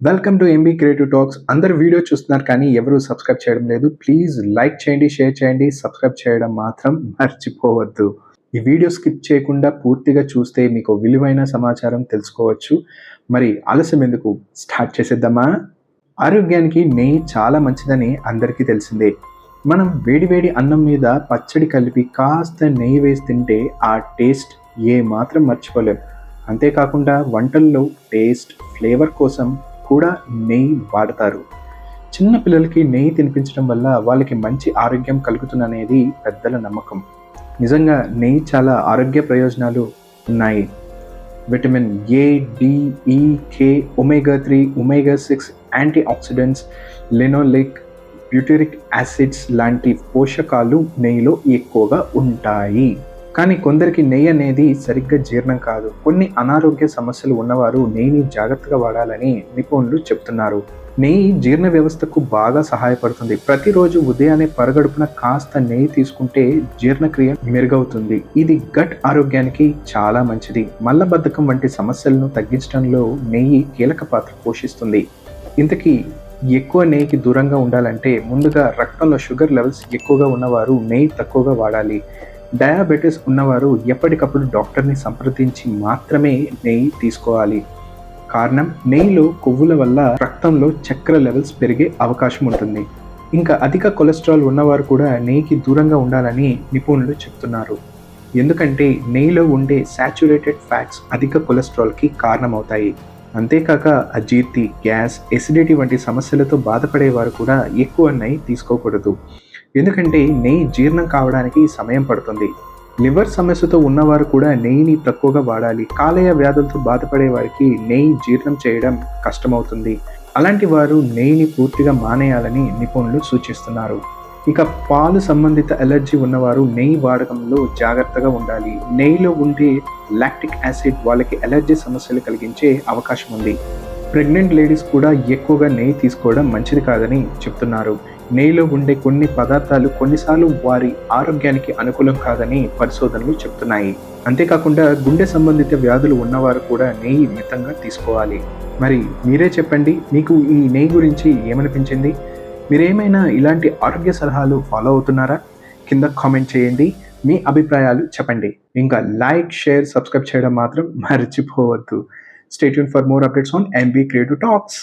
Welcome to MB creative talks. అందరు video చూస్తున్నారు కానీ ఎవరు సబ్స్క్రైబ్ చేయడం లేదు. ప్లీజ్ లైక్ చేయండి, షేర్ చేయండి, సబ్స్క్రైబ్ చేయడం మాత్రం మర్చిపోవద్దు. ఈ వీడియో స్కిప్ చేయకుండా పూర్తిగా చూస్తే మీకు విలువైన సమాచారం తెలుసుకోవచ్చు. మరి ఆలస్యం ఎందుకు, స్టార్ట్ చేసేద్దామా? ఆరోగ్యానికి నెయ్యి చాలా మంచిదని అందరికీ తెలిసిందే. మనం వేడివేడి అన్నం మీద పచ్చడి కలిపి కాస్త నెయ్యి వేసి తింటే ఆ టేస్ట్ ఏ మాత్రం మర్చిపోలేం. అంతేకాకుండా వంటల్లో టేస్ట్, ఫ్లేవర్ కోసం కూడా నెయ్యి వాడతారు. చిన్న పిల్లలకి నెయ్యి తినిపించడం వల్ల వాళ్ళకి మంచి ఆరోగ్యం కలుగుతుందనేది పెద్దల నమ్మకం. నిజంగా నెయ్యి చాలా ఆరోగ్య ప్రయోజనాలు ఉన్నాయి. Vitamin A, D, E, K, omega 3, omega 6, antioxidants, linoleic, butyric acids లాంటి పోషకాలు నెయ్యిలో ఎక్కువగా ఉంటాయి. కానీ కొందరికి నెయ్యి అనేది సరిగ్గా జీర్ణం కాదు. కొన్ని అనారోగ్య సమస్యలు ఉన్నవారు నెయ్యిని జాగ్రత్తగా వాడాలని నిపుణులు చెప్తున్నారు. నెయ్యి జీర్ణ వ్యవస్థకు బాగా సహాయపడుతుంది. ప్రతిరోజు ఉదయాన్నే పరగడుపున కాస్త నెయ్యి తీసుకుంటే జీర్ణక్రియ మెరుగవుతుంది. ఇది గట్ ఆరోగ్యానికి చాలా మంచిది. మలబద్ధకం వంటి సమస్యలను తగ్గించడంలో నెయ్యి కీలక పాత్ర పోషిస్తుంది. ఇంతకీ ఎక్కువ నెయ్యికి దూరంగా ఉండాలంటే ముందుగా రక్తంలో షుగర్ లెవెల్స్ ఎక్కువగా ఉన్నవారు నెయ్యి తక్కువగా వాడాలి. డయాబెటీస్ ఉన్నవారు ఎప్పటికప్పుడు డాక్టర్ని సంప్రదించి మాత్రమే నెయ్యి తీసుకోవాలి. కారణం, నెయ్యిలో కొవ్వుల వల్ల రక్తంలో చక్కెర లెవెల్స్ పెరిగే అవకాశం ఉంటుంది. ఇంకా అధిక కొలెస్ట్రాల్ ఉన్నవారు కూడా నెయ్యికి దూరంగా ఉండాలని నిపుణులు చెప్తున్నారు. ఎందుకంటే నెయ్యిలో ఉండే సాచురేటెడ్ ఫ్యాట్స్ అధిక కొలెస్ట్రాల్కి కారణమవుతాయి. అంతేకాక అజీర్తి, గ్యాస్, ఎసిడిటీ వంటి సమస్యలతో బాధపడేవారు కూడా ఎక్కువ నెయ్యి తీసుకోకూడదు. ఎందుకంటే నెయ్యి జీర్ణం కావడానికి సమయం పడుతుంది. లివర్ సమస్యతో ఉన్నవారు కూడా నెయ్యిని తక్కువగా వాడాలి. కాలేయ వ్యాధులతో బాధపడే వారికి నెయ్యి జీర్ణం చేయడం కష్టమవుతుంది. అలాంటి వారు నెయ్యిని పూర్తిగా మానేయాలని నిపుణులు సూచిస్తున్నారు. ఇక పాలు సంబంధిత ఎలర్జీ ఉన్నవారు నెయ్యి వాడకంలో జాగ్రత్తగా ఉండాలి. నెయ్యిలో ఉండే లాక్టిక్ యాసిడ్ వాళ్ళకి ఎలర్జీ సమస్యలు కలిగించే అవకాశం ఉంది. ప్రెగ్నెంట్ లేడీస్ కూడా ఎక్కువగా నెయ్యి తీసుకోవడం మంచిది కాదని చెప్తున్నారు. నెయ్యిలో ఉండే కొన్ని పదార్థాలు కొన్నిసార్లు వారి ఆరోగ్యానికి అనుకూలం కాదని పరిశోధనలు చెప్తున్నాయి. అంతేకాకుండా గుండె సంబంధిత వ్యాధులు ఉన్నవారు కూడా నెయ్యి మితంగా తీసుకోవాలి. మరి మీరే చెప్పండి, మీకు ఈ నెయ్యి గురించి ఏమనిపించింది? మీరేమైనా ఇలాంటి ఆరోగ్య సలహాలు ఫాలో అవుతున్నారా? కింద కామెంట్ చేయండి, మీ అభిప్రాయాలు చెప్పండి. ఇంకా లైక్, షేర్, సబ్స్క్రైబ్ చేయడం మాత్రం మర్చిపోవద్దు. Stay tuned for more updates on MB Creative Talks.